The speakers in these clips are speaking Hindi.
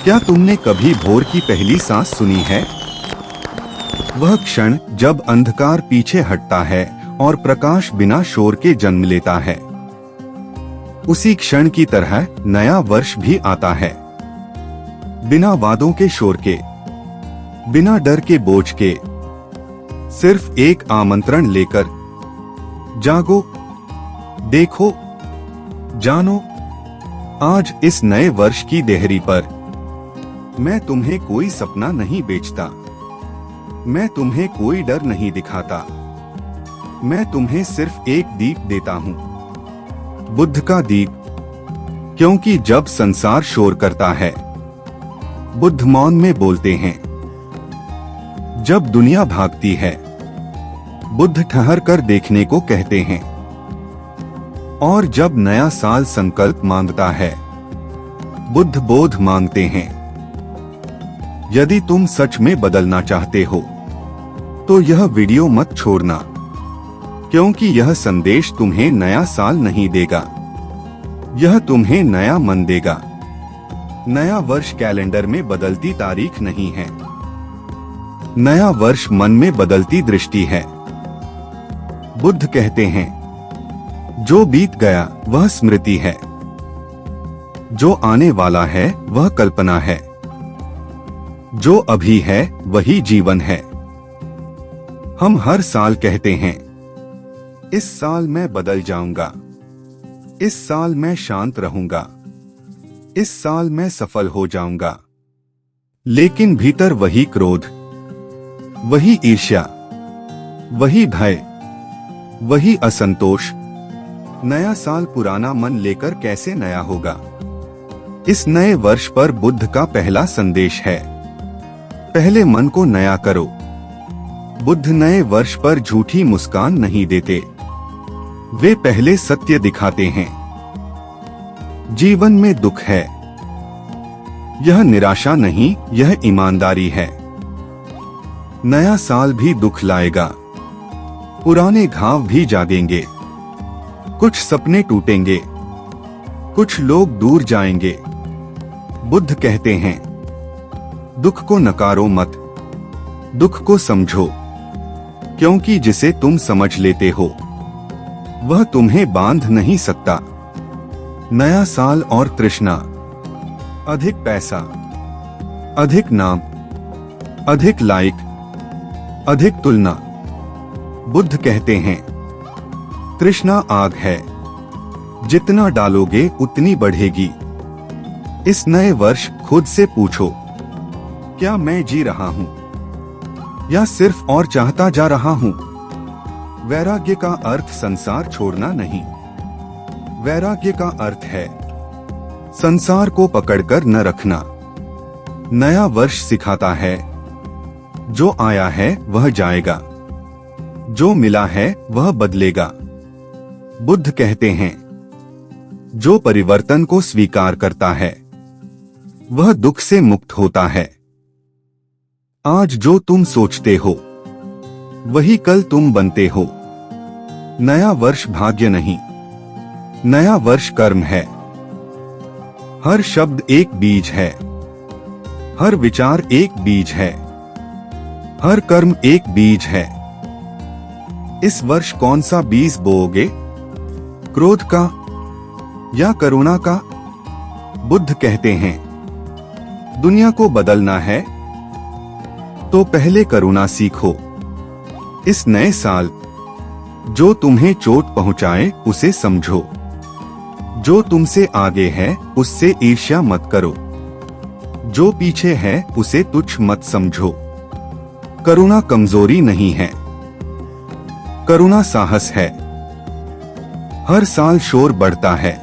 क्या तुमने कभी भोर की पहली सांस सुनी है? वह क्षण जब अंधकार पीछे हटता है और प्रकाश बिना शोर के जन्म लेता है। उसी क्षण की तरह नया वर्ष भी आता है, बिना वादों के शोर के, बिना डर के बोझ के, सिर्फ एक आमंत्रण लेकर। जागो, देखो, जानो, आज इस नए वर्ष की देहरी पर मैं तुम्हें कोई सपना नहीं बेचता, मैं तुम्हें कोई डर नहीं दिखाता, मैं तुम्हें सिर्फ एक दीप देता हूँ, बुद्ध का दीप। क्योंकि जब संसार शोर करता है, बुद्ध मौन में बोलते हैं। जब दुनिया भागती है, बुद्ध ठहर कर देखने को कहते हैं। और जब नया साल संकल्प मांगता है, बुद्ध बोध मांगते हैं। यदि तुम सच में बदलना चाहते हो तो यह वीडियो मत छोड़ना, क्योंकि यह संदेश तुम्हें नया साल नहीं देगा, यह तुम्हें नया मन देगा। नया वर्ष कैलेंडर में बदलती तारीख नहीं है, नया वर्ष मन में बदलती दृष्टि है। बुद्ध कहते हैं, जो बीत गया वह स्मृति है, जो आने वाला है वह कल्पना है, जो अभी है वही जीवन है। हम हर साल कहते हैं, इस साल मैं बदल जाऊंगा, इस साल मैं शांत रहूंगा, इस साल मैं सफल हो जाऊंगा। लेकिन भीतर वही क्रोध, वही ईर्ष्या, वही भय, वही असंतोष। नया साल पुराना मन लेकर कैसे नया होगा? इस नए वर्ष पर बुद्ध का पहला संदेश है, पहले मन को नया करो। बुद्ध नए वर्ष पर झूठी मुस्कान नहीं देते, वे पहले सत्य दिखाते हैं। जीवन में दुख है, यह निराशा नहीं, यह ईमानदारी है। नया साल भी दुख लाएगा, पुराने घाव भी जागेंगे, कुछ सपने टूटेंगे, कुछ लोग दूर जाएंगे। बुद्ध कहते हैं, दुख को नकारो मत, दुख को समझो, क्योंकि जिसे तुम समझ लेते हो वह तुम्हें बांध नहीं सकता। नया साल और तृष्णा, अधिक पैसा, अधिक नाम, अधिक लाइक, अधिक तुलना। बुद्ध कहते हैं, तृष्णा आग है, जितना डालोगे उतनी बढ़ेगी। इस नए वर्ष खुद से पूछो, क्या मैं जी रहा हूं या सिर्फ और चाहता जा रहा हूं? वैराग्य का अर्थ संसार छोड़ना नहीं, वैराग्य का अर्थ है संसार को पकड़कर न रखना। नया वर्ष सिखाता है, जो आया है वह जाएगा, जो मिला है वह बदलेगा। बुद्ध कहते हैं, जो परिवर्तन को स्वीकार करता है वह दुख से मुक्त होता है। आज जो तुम सोचते हो वही कल तुम बनते हो। नया वर्ष भाग्य नहीं, नया वर्ष कर्म है। हर शब्द एक बीज है, हर विचार एक बीज है, हर कर्म एक बीज है। इस वर्ष कौन सा बीज बोओगे? क्रोध का या करुणा का? बुद्ध कहते हैं, दुनिया को बदलना है तो पहले करुणा सीखो। इस नए साल जो तुम्हें चोट पहुंचाए उसे समझो, जो तुमसे आगे है उससे ईर्ष्या मत करो, जो पीछे है उसे तुच्छ मत समझो। करुणा कमजोरी नहीं है, करुणा साहस है। हर साल शोर बढ़ता है,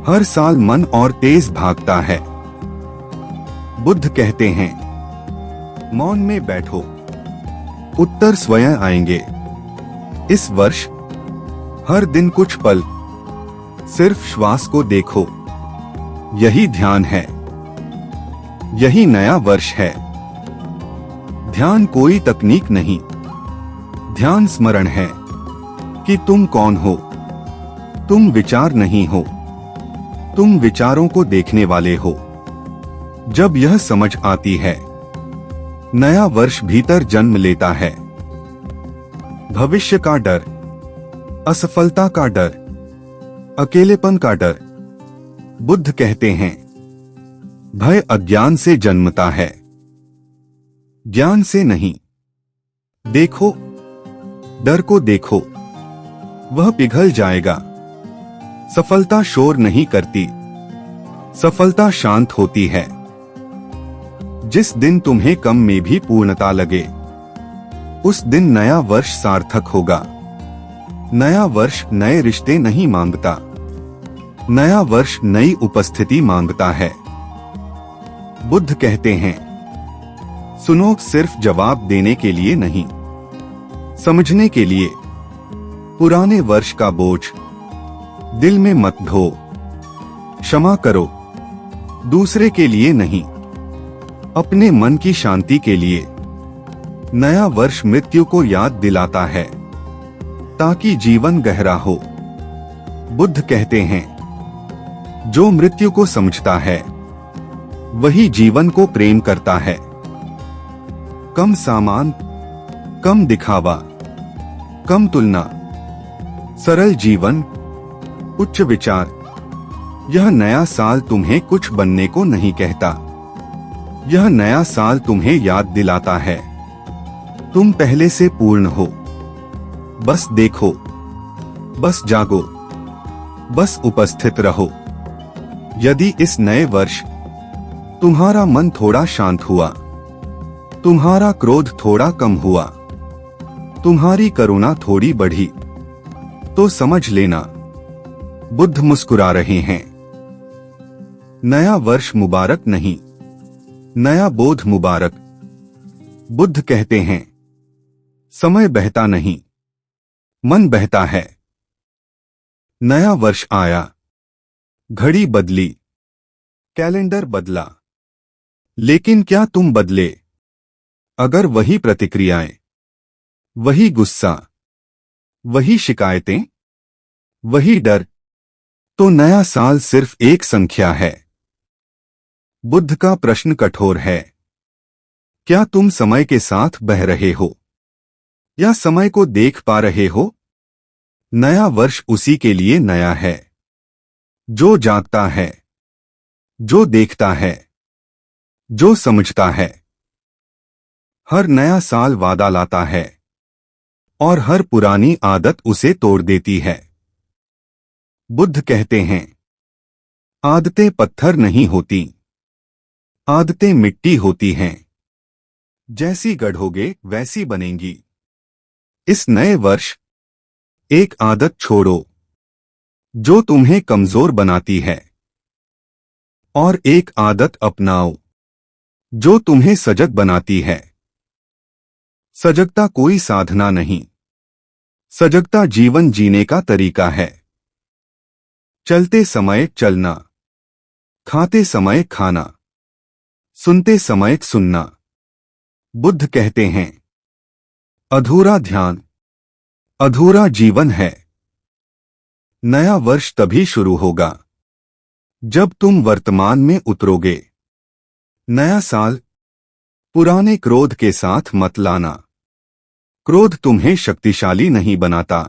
हर साल मन और तेज भागता है। बुद्ध कहते हैं, मौन में बैठो, उत्तर स्वयं आएंगे। इस वर्ष हर दिन कुछ पल सिर्फ श्वास को देखो, यही ध्यान है, यही नया वर्ष है। ध्यान कोई तकनीक नहीं, ध्यान स्मरण है कि तुम कौन हो। तुम विचार नहीं हो, तुम विचारों को देखने वाले हो। जब यह समझ आती है, नया वर्ष भीतर जन्म लेता है। भविष्य का डर, असफलता का डर, अकेलेपन का डर। बुद्ध कहते हैं, भय अज्ञान से जन्मता है, ज्ञान से नहीं। देखो, डर को देखो, वह पिघल जाएगा। सफलता शोर नहीं करती, सफलता शांत होती है। जिस दिन तुम्हें कम में भी पूर्णता लगे, उस दिन नया वर्ष सार्थक होगा। नया वर्ष नए रिश्ते नहीं मांगता, नया वर्ष नई उपस्थिति मांगता है। बुद्ध कहते हैं, सुनो, सिर्फ जवाब देने के लिए नहीं, समझने के लिए। पुराने वर्ष का बोझ दिल में मत ढो, क्षमा करो, दूसरे के लिए नहीं, अपने मन की शांति के लिए। नया वर्ष मृत्यु को याद दिलाता है, ताकि जीवन गहरा हो। बुद्ध कहते हैं, जो मृत्यु को समझता है, वही जीवन को प्रेम करता है। कम सामान, कम दिखावा, कम तुलना, सरल जीवन, उच्च विचार। यह नया साल तुम्हें कुछ बनने को नहीं कहता, यह नया साल तुम्हें याद दिलाता है, तुम पहले से पूर्ण हो। बस देखो, बस जागो, बस उपस्थित रहो। यदि इस नए वर्ष तुम्हारा मन थोड़ा शांत हुआ, तुम्हारा क्रोध थोड़ा कम हुआ, तुम्हारी करुणा थोड़ी बढ़ी, तो समझ लेना, बुद्ध मुस्कुरा रहे हैं। नया वर्ष मुबारक नहीं, नया बोध मुबारक। बुद्ध कहते हैं, समय बहता नहीं, मन बहता है। नया वर्ष आया, घड़ी बदली, कैलेंडर बदला, लेकिन क्या तुम बदले? अगर वही प्रतिक्रियाएं, वही गुस्सा, वही शिकायतें, वही डर, तो नया साल सिर्फ एक संख्या है। बुद्ध का प्रश्न कठोर है, क्या तुम समय के साथ बह रहे हो, या समय को देख पा रहे हो? नया वर्ष उसी के लिए नया है, जो जागता है, जो देखता है, जो समझता है। हर नया साल वादा लाता है, और हर पुरानी आदत उसे तोड़ देती है। बुद्ध कहते हैं, आदतें पत्थर नहीं होती, आदतें मिट्टी होती हैं। जैसी गढ़ोगे वैसी बनेंगी। इस नए वर्ष एक आदत छोड़ो जो तुम्हें कमजोर बनाती है, और एक आदत अपनाओ जो तुम्हें सजग बनाती है। सजगता कोई साधना नहीं, सजगता जीवन जीने का तरीका है। चलते समय चलना, खाते समय खाना, सुनते समय सुनना। बुद्ध कहते हैं, अधूरा ध्यान अधूरा जीवन है। नया वर्ष तभी शुरू होगा जब तुम वर्तमान में उतरोगे। नया साल पुराने क्रोध के साथ मत लाना। क्रोध तुम्हें शक्तिशाली नहीं बनाता,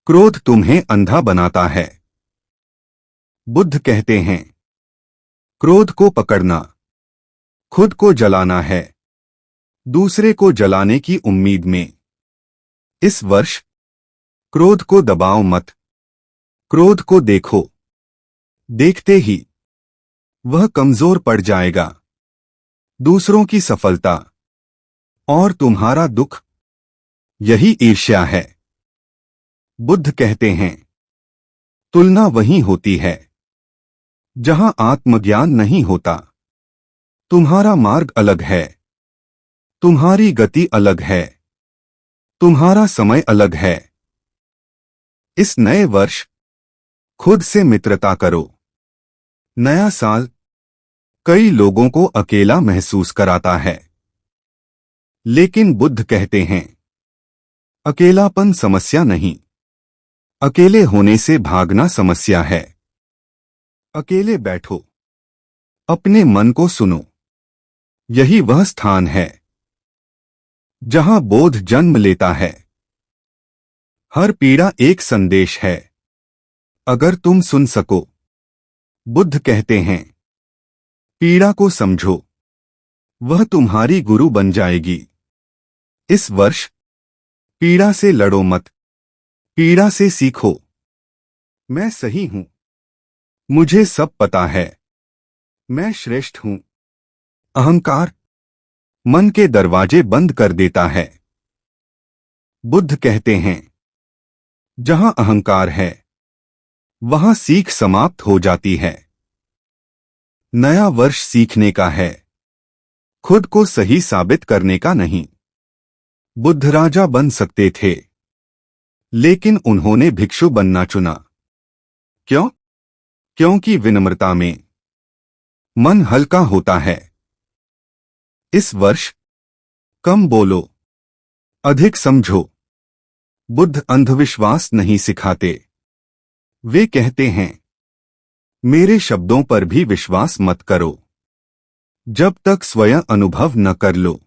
क्रोध तुम्हें अंधा बनाता है। बुद्ध कहते हैं, क्रोध को पकड़ना खुद को जलाना है, दूसरे को जलाने की उम्मीद में। इस वर्ष क्रोध को दबाओ मत, क्रोध को देखो। देखते ही वह कमजोर पड़ जाएगा। दूसरों की सफलता और तुम्हारा दुख, यही ईर्ष्या है। बुद्ध कहते हैं, तुलना वहीं होती है जहां आत्मज्ञान नहीं होता। तुम्हारा मार्ग अलग है, तुम्हारी गति अलग है, तुम्हारा समय अलग है। इस नए वर्ष खुद से मित्रता करो। नया साल कई लोगों को अकेला महसूस कराता है, लेकिन बुद्ध कहते हैं, अकेलापन समस्या नहीं, अकेले होने से भागना समस्या है। अकेले बैठो, अपने मन को सुनो। यही वह स्थान है जहां बोध जन्म लेता है। हर पीड़ा एक संदेश है, अगर तुम सुन सको। बुद्ध कहते हैं, पीड़ा को समझो, वह तुम्हारी गुरु बन जाएगी। इस वर्ष पीड़ा से लड़ो मत, पीड़ा से सीखो। मैं सही हूं, मुझे सब पता है, मैं श्रेष्ठ हूं। अहंकार मन के दरवाजे बंद कर देता है। बुद्ध कहते हैं, जहां अहंकार है वहां सीख समाप्त हो जाती है। नया वर्ष सीखने का है, खुद को सही साबित करने का नहीं। बुद्ध राजा बन सकते थे, लेकिन उन्होंने भिक्षु बनना चुना। क्यों? क्योंकि विनम्रता में मन हल्का होता है। इस वर्ष कम बोलो, अधिक समझो। बुद्ध अंधविश्वास नहीं सिखाते। वे कहते हैं, मेरे शब्दों पर भी विश्वास मत करो, जब तक स्वयं अनुभव न कर लो।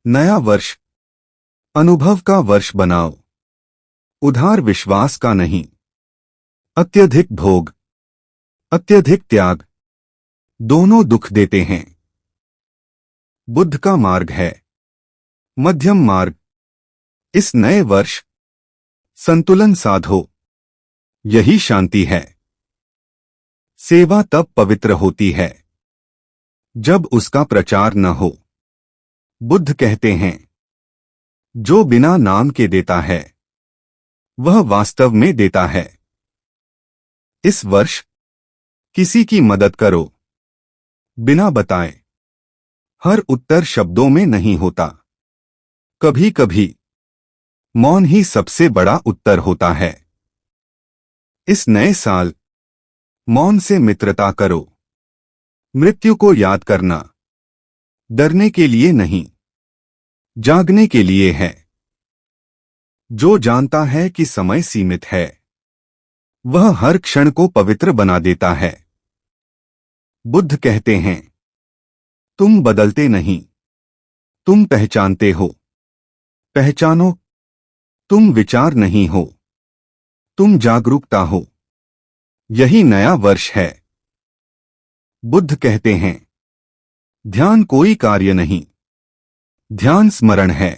नया वर्ष अनुभव का वर्ष बनाओ, उधार विश्वास का नहीं। अत्यधिक भोग, अत्यधिक त्याग दोनों दुख देते हैं। बुद्ध का मार्ग है मध्यम मार्ग। इस नए वर्ष संतुलन साधो, यही शांति है। सेवा तब पवित्र होती है जब उसका प्रचार न हो। बुद्ध कहते हैं, जो बिना नाम के देता है वह वास्तव में देता है। इस वर्ष किसी की मदद करो, बिना बताए। हर उत्तर शब्दों में नहीं होता, कभी कभी मौन ही सबसे बड़ा उत्तर होता है। इस नए साल मौन से मित्रता करो। मृत्यु को याद करना डरने के लिए नहीं, जागने के लिए है। जो जानता है कि समय सीमित है, वह हर क्षण को पवित्र बना देता है। बुद्ध कहते हैं, तुम बदलते नहीं, तुम पहचानते हो। पहचानो, तुम विचार नहीं हो, तुम जागरूकता हो। यही नया वर्ष है। बुद्ध कहते हैं, ध्यान कोई कार्य नहीं, ध्यान स्मरण है।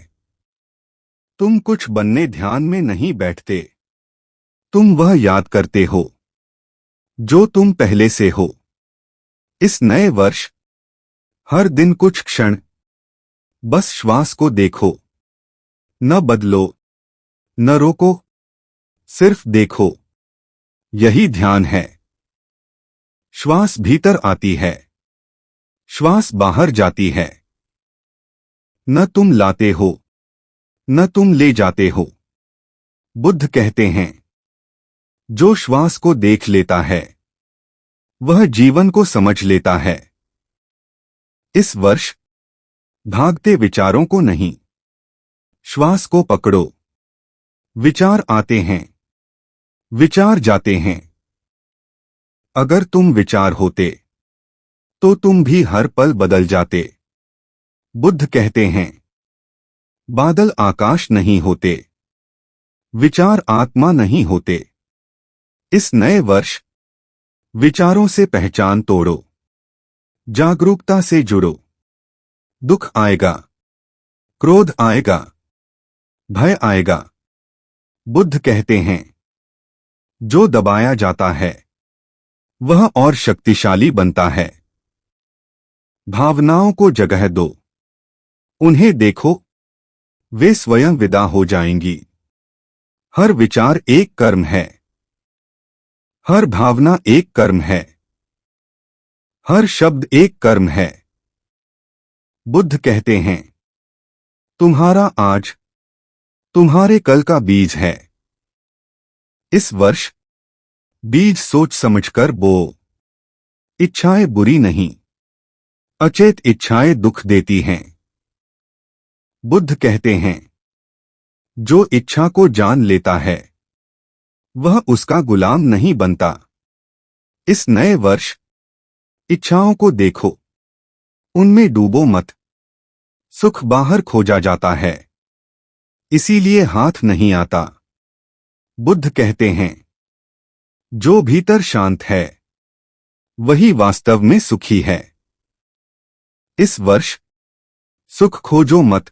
तुम कुछ बनने ध्यान में नहीं बैठते, तुम वह याद करते हो जो तुम पहले से हो। इस नए वर्ष हर दिन कुछ क्षण बस श्वास को देखो, न बदलो, न रोको, सिर्फ देखो। यही ध्यान है। श्वास भीतर आती है, श्वास बाहर जाती है। न तुम लाते हो, न तुम ले जाते हो। बुद्ध कहते हैं, जो श्वास को देख लेता है वह जीवन को समझ लेता है। इस वर्ष भागते विचारों को नहीं, श्वास को पकड़ो। विचार आते हैं, विचार जाते हैं। अगर तुम विचार होते तो तुम भी हर पल बदल जाते। बुद्ध कहते हैं, बादल आकाश नहीं होते, विचार आत्मा नहीं होते। इस नए वर्ष विचारों से पहचान तोड़ो, जागरूकता से जुड़ो। दुख आएगा, क्रोध आएगा, भय आएगा। बुद्ध कहते हैं, जो दबाया जाता है वह और शक्तिशाली बनता है। भावनाओं को जगह दो, उन्हें देखो, वे स्वयं विदा हो जाएंगी। हर विचार एक कर्म है, हर भावना एक कर्म है, हर शब्द एक कर्म है। बुद्ध कहते हैं, तुम्हारा आज तुम्हारे कल का बीज है। इस वर्ष बीज सोच समझकर बो। इच्छाएं बुरी नहीं, अचेत इच्छाएं दुख देती हैं। बुद्ध कहते हैं, जो इच्छा को जान लेता है वह उसका गुलाम नहीं बनता। इस नए वर्ष इच्छाओं को देखो, उनमें डूबो मत। सुख बाहर खोजा जाता है, इसीलिए हाथ नहीं आता। बुद्ध कहते हैं, जो भीतर शांत है वही वास्तव में सुखी है। इस वर्ष सुख खोजो मत,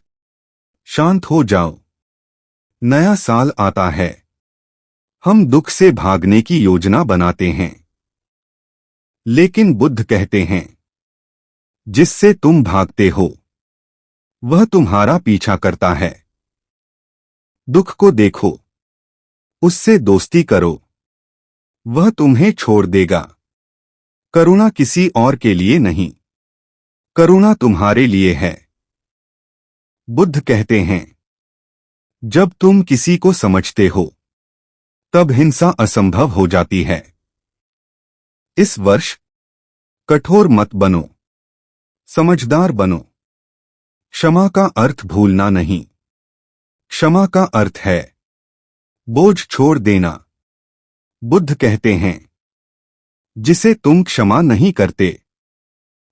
शांत हो जाओ। नया साल आता है, हम दुख से भागने की योजना बनाते हैं, लेकिन बुद्ध कहते हैं, जिससे तुम भागते हो वह तुम्हारा पीछा करता है। दुख को देखो, उससे दोस्ती करो, वह तुम्हें छोड़ देगा। करुणा किसी और के लिए नहीं, करुणा तुम्हारे लिए है। बुद्ध कहते हैं, जब तुम किसी को समझते हो तब हिंसा असंभव हो जाती है। इस वर्ष कठोर मत बनो, समझदार बनो। क्षमा का अर्थ भूलना नहीं, क्षमा का अर्थ है बोझ छोड़ देना। बुद्ध कहते हैं, जिसे तुम क्षमा नहीं करते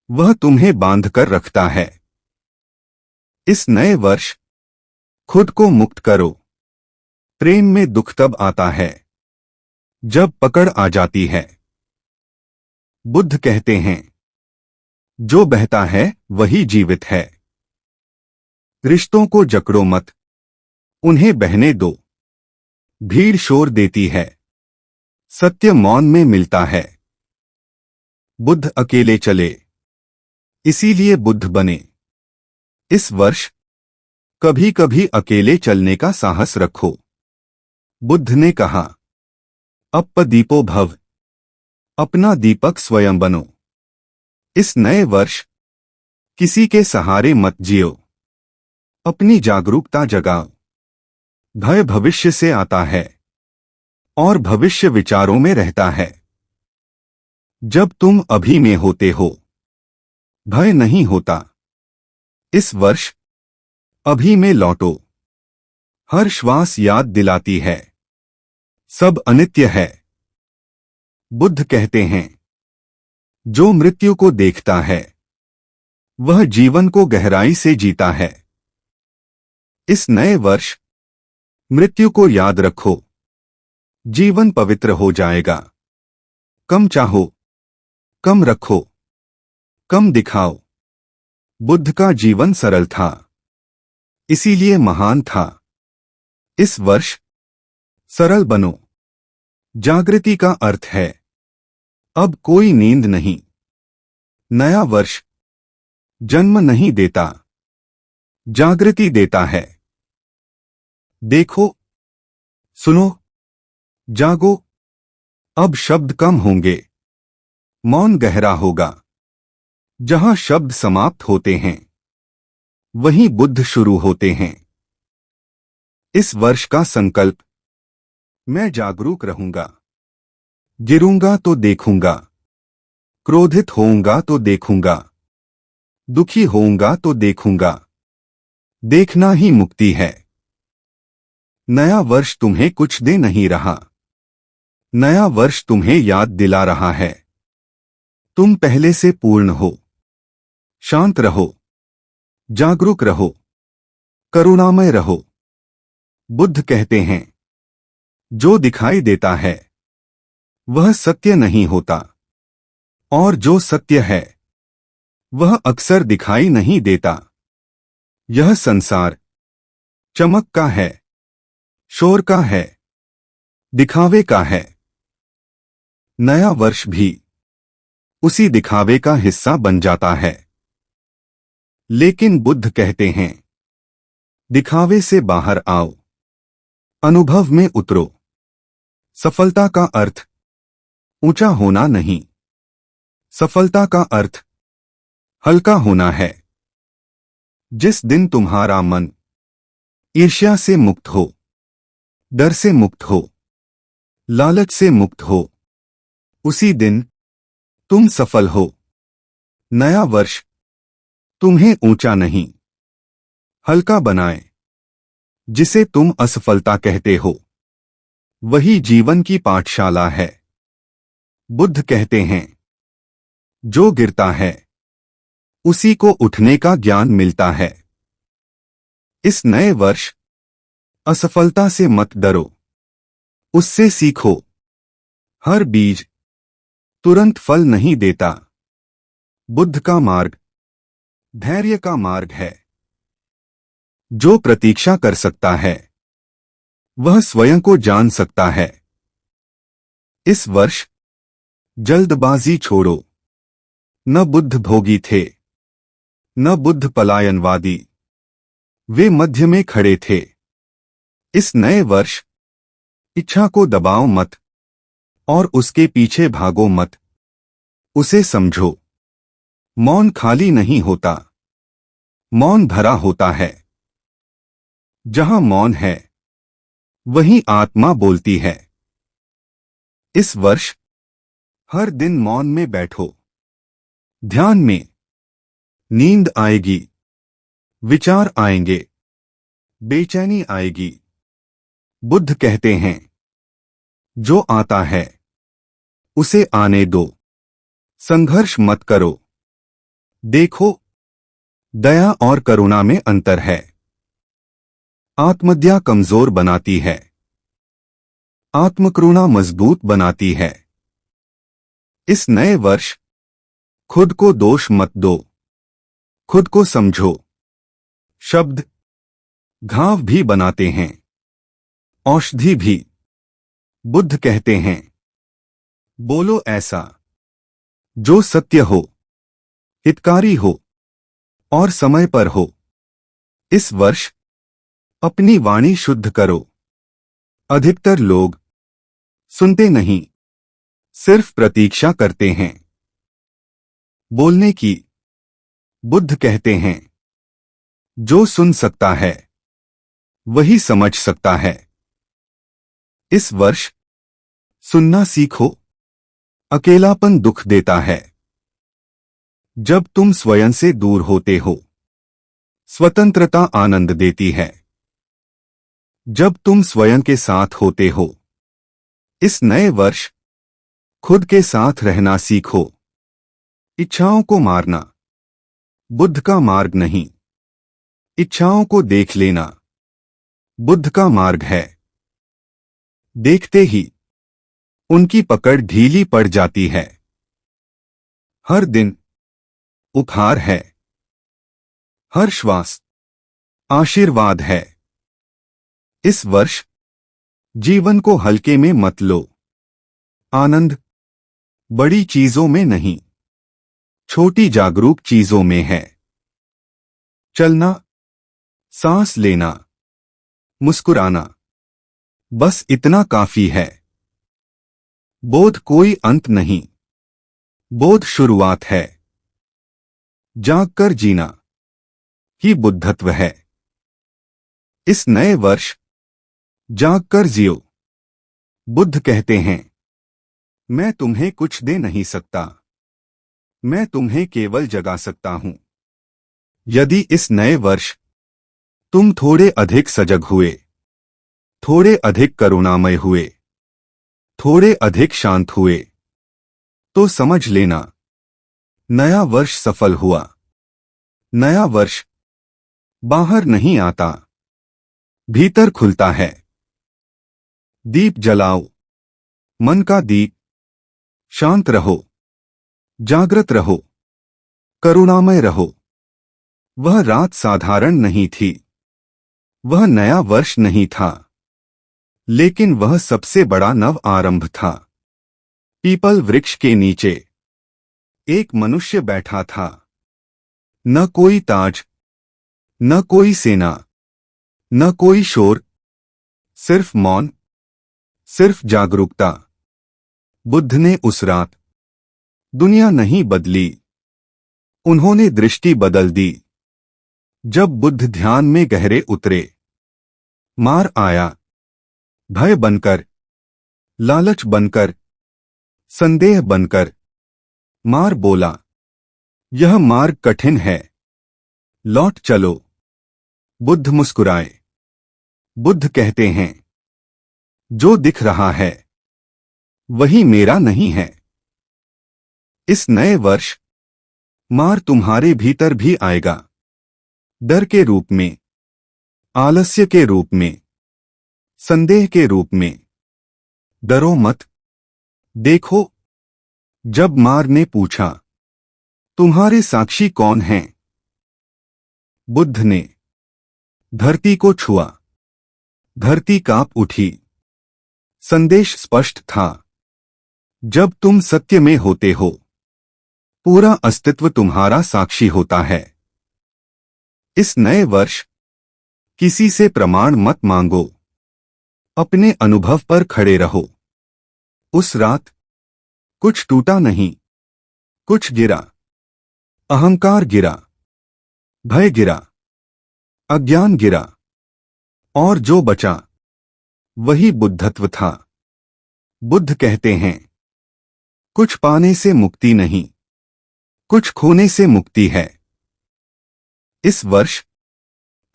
वह तुम्हें बांधकर रखता है। इस नए वर्ष खुद को मुक्त करो। प्रेम में दुख तब आता है जब पकड़ आ जाती है। बुद्ध कहते हैं, जो बहता है वही जीवित है। रिश्तों को जकड़ो मत, उन्हें बहने दो। भीड़ शोर देती है, सत्य मौन में मिलता है। बुद्ध अकेले चले, इसीलिए बुद्ध बने। इस वर्ष कभी कभी अकेले चलने का साहस रखो। बुद्ध ने कहा, अप्प दीपो भव, अपना दीपक स्वयं बनो। इस नए वर्ष किसी के सहारे मत जियो, अपनी जागरूकता जगाओ। भय भविष्य से आता है और भविष्य विचारों में रहता है। जब तुम अभी में होते हो भय नहीं होता। इस वर्ष अभी में लौटो। हर श्वास याद दिलाती है, सब अनित्य है। बुद्ध कहते हैं, जो मृत्यु को देखता है वह जीवन को गहराई से जीता है। इस नए वर्ष मृत्यु को याद रखो, जीवन पवित्र हो जाएगा। कम चाहो, कम रखो, कम दिखाओ। बुद्ध का जीवन सरल था, इसीलिए महान था। इस वर्ष सरल बनो। जागृति का अर्थ है अब कोई नींद नहीं। नया वर्ष जन्म नहीं देता, जागृति देता है। देखो, सुनो, जागो। अब शब्द कम होंगे, मौन गहरा होगा। जहां शब्द समाप्त होते हैं वहीं बुद्ध शुरू होते हैं। इस वर्ष का संकल्प, मैं जागरूक रहूंगा। गिरूंगा तो देखूंगा, क्रोधित होऊंगा तो देखूंगा, दुखी होऊंगा तो देखूंगा। देखना ही मुक्ति है। नया वर्ष तुम्हें कुछ दे नहीं रहा, नया वर्ष तुम्हें याद दिला रहा है, तुम पहले से पूर्ण हो। शांत रहो, जागरूक रहो, करुणामय रहो। बुद्ध कहते हैं, जो दिखाई देता है वह सत्य नहीं होता, और जो सत्य है वह अक्सर दिखाई नहीं देता। यह संसार चमक का है, शोर का है, दिखावे का है। नया वर्ष भी उसी दिखावे का हिस्सा बन जाता है। लेकिन बुद्ध कहते हैं, दिखावे से बाहर आओ, अनुभव में उतरो। सफलता का अर्थ ऊंचा होना नहीं, सफलता का अर्थ हल्का होना है। जिस दिन तुम्हारा मन ईर्ष्या से मुक्त हो, डर से मुक्त हो, लालच से मुक्त हो, उसी दिन तुम सफल हो। नया वर्ष तुम्हें ऊंचा नहीं, हल्का बनाए। जिसे तुम असफलता कहते हो वही जीवन की पाठशाला है। बुद्ध कहते हैं, जो गिरता है उसी को उठने का ज्ञान मिलता है। इस नए वर्ष असफलता से मत डरो, उससे सीखो। हर बीज तुरंत फल नहीं देता। बुद्ध का मार्ग धैर्य का मार्ग है। जो प्रतीक्षा कर सकता है वह स्वयं को जान सकता है। इस वर्ष जल्दबाजी छोड़ो। न बुद्ध भोगी थे, न बुद्ध पलायनवादी। वे मध्य में खड़े थे। इस नए वर्ष इच्छा को दबाओ मत और उसके पीछे भागो मत। उसे समझो। मौन खाली नहीं होता, मौन भरा होता है। जहां मौन है वहीं आत्मा बोलती है। इस वर्ष हर दिन मौन में बैठो। ध्यान में नींद आएगी, विचार आएंगे, बेचैनी आएगी। बुद्ध कहते हैं, जो आता है उसे आने दो। संघर्ष मत करो। देखो, दया और करुणा में अंतर है। आत्मदया कमजोर बनाती है, आत्मकरुणा मजबूत बनाती है। इस नए वर्ष खुद को दोष मत दो, खुद को समझो। शब्द घाव भी बनाते हैं, औषधि भी। बुद्ध कहते हैं, बोलो ऐसा जो सत्य हो, हितकारी हो और समय पर हो। इस वर्ष अपनी वाणी शुद्ध करो। अधिकतर लोग सुनते नहीं, सिर्फ प्रतीक्षा करते हैं बोलने की। बुद्ध कहते हैं, जो सुन सकता है वही समझ सकता है। इस वर्ष सुनना सीखो। अकेलापन दुख देता है। जब तुम स्वयं से दूर होते हो, स्वतंत्रता आनंद देती है। जब तुम स्वयं के साथ होते हो, इस नए वर्ष खुद के साथ रहना सीखो। इच्छाओं को मारना बुद्ध का मार्ग नहीं। इच्छाओं को देख लेना बुद्ध का मार्ग है। देखते ही उनकी पकड़ ढीली पड़ जाती है। हर दिन उपहार है, हर श्वास आशीर्वाद है। इस वर्ष जीवन को हल्के में मत लो। आनंद बड़ी चीजों में नहीं, छोटी जागरूक चीजों में है। चलना, सांस लेना, मुस्कुराना, बस इतना काफी है। बोध कोई अंत नहीं, बोध शुरुआत है। जागकर जीना ही बुद्धत्व है। इस नए वर्ष जागकर जियो। बुद्ध कहते हैं, मैं तुम्हें कुछ दे नहीं सकता, मैं तुम्हें केवल जगा सकता हूं। यदि इस नए वर्ष तुम थोड़े अधिक सजग हुए, थोड़े अधिक करुणामय हुए, थोड़े अधिक शांत हुए, तो समझ लेना नया वर्ष सफल हुआ। नया वर्ष बाहर नहीं आता, भीतर खुलता है। दीप जलाओ, मन का दीप। शांत रहो, जागृत रहो, करुणामय रहो। वह रात साधारण नहीं थी, वह नया वर्ष नहीं था, लेकिन वह सबसे बड़ा नव आरंभ था। पीपल वृक्ष के नीचे एक मनुष्य बैठा था। न कोई ताज, न कोई सेना, न कोई शोर, सिर्फ मौन, सिर्फ जागरूकता। बुद्ध ने उस रात दुनिया नहीं बदली, उन्होंने दृष्टि बदल दी। जब बुद्ध ध्यान में गहरे उतरे, मार आया, भय बनकर, लालच बनकर, संदेह बनकर। मार बोला, यह मार्ग कठिन है, लौट चलो। बुद्ध मुस्कुराए। बुद्ध कहते हैं, जो दिख रहा है वही मेरा नहीं है। इस नए वर्ष मार तुम्हारे भीतर भी आएगा, डर के रूप में, आलस्य के रूप में, संदेह के रूप में। डरो मत। देखो, जब मार ने पूछा, तुम्हारे साक्षी कौन हैं? बुद्ध ने धरती को छुआ, धरती कांप उठी। संदेश स्पष्ट था, जब तुम सत्य में होते हो, पूरा अस्तित्व तुम्हारा साक्षी होता है। इस नए वर्ष किसी से प्रमाण मत मांगो, अपने अनुभव पर खड़े रहो। उस रात कुछ टूटा नहीं, कुछ गिरा। अहंकार गिरा, भय गिरा, अज्ञान गिरा, और जो बचा वही बुद्धत्व था। बुद्ध कहते हैं, कुछ पाने से मुक्ति नहीं, कुछ खोने से मुक्ति है। इस वर्ष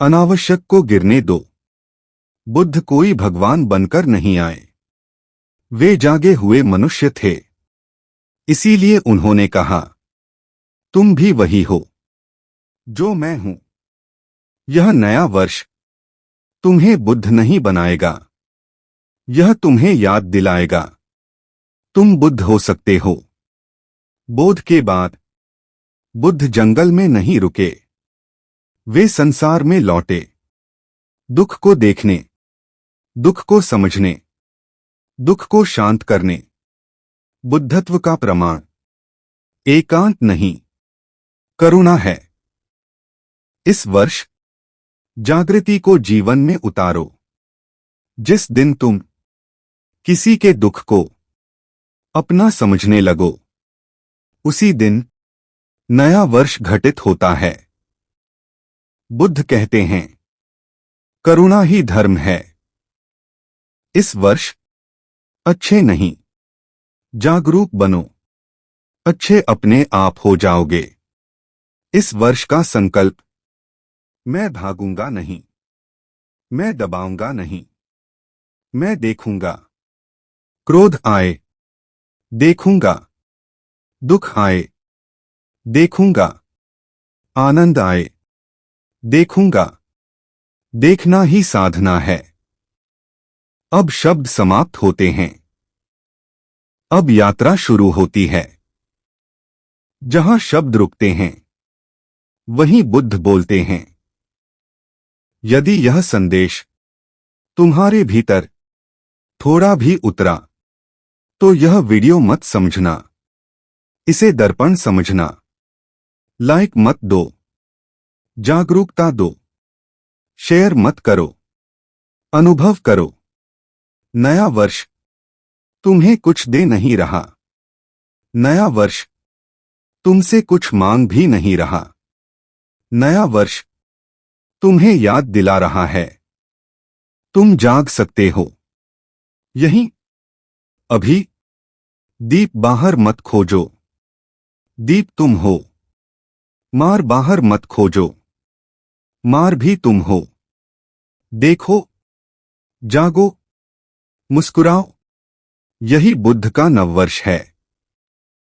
अनावश्यक को गिरने दो। बुद्ध कोई भगवान बनकर नहीं आए, वे जागे हुए मनुष्य थे। इसीलिए उन्होंने कहा, तुम भी वही हो जो मैं हूं। यह नया वर्ष तुम्हें बुद्ध नहीं बनाएगा, यह तुम्हें याद दिलाएगा, तुम बुद्ध हो सकते हो। बोध के बाद बुद्ध जंगल में नहीं रुके, वे संसार में लौटे, दुख को देखने, दुख को समझने, दुख को शांत करने। बुद्धत्व का प्रमाण एकांत नहीं, करुणा है। इस वर्ष जागृति को जीवन में उतारो। जिस दिन तुम किसी के दुख को अपना समझने लगो, उसी दिन नया वर्ष घटित होता है। बुद्ध कहते हैं, करुणा ही धर्म है। इस वर्ष अच्छे नहीं, जागरूक बनो, अच्छे अपने आप हो जाओगे। इस वर्ष का संकल्प, मैं भागूंगा नहीं, मैं दबाऊंगा नहीं, मैं देखूंगा। क्रोध आए, देखूंगा, दुख आए, देखूंगा, आनंद आए, देखूंगा। देखना ही साधना है। अब शब्द समाप्त होते हैं, अब यात्रा शुरू होती है। जहां शब्द रुकते हैं, वहीं बुद्ध बोलते हैं। यदि यह संदेश तुम्हारे भीतर थोड़ा भी उतरा, तो यह वीडियो मत समझना, इसे दर्पण समझना। लाइक मत दो, जागरूकता दो, शेयर मत करो, अनुभव करो। नया वर्ष तुम्हें कुछ दे नहीं रहा, नया वर्ष तुमसे कुछ मांग भी नहीं रहा। नया वर्ष तुम्हें याद दिला रहा है, तुम जाग सकते हो। यहीं, अभी। दीप बाहर मत खोजो, दीप तुम हो। मार बाहर मत खोजो, मार भी तुम हो। देखो, जागो, मुस्कुराओ। यही बुद्ध का नववर्ष है।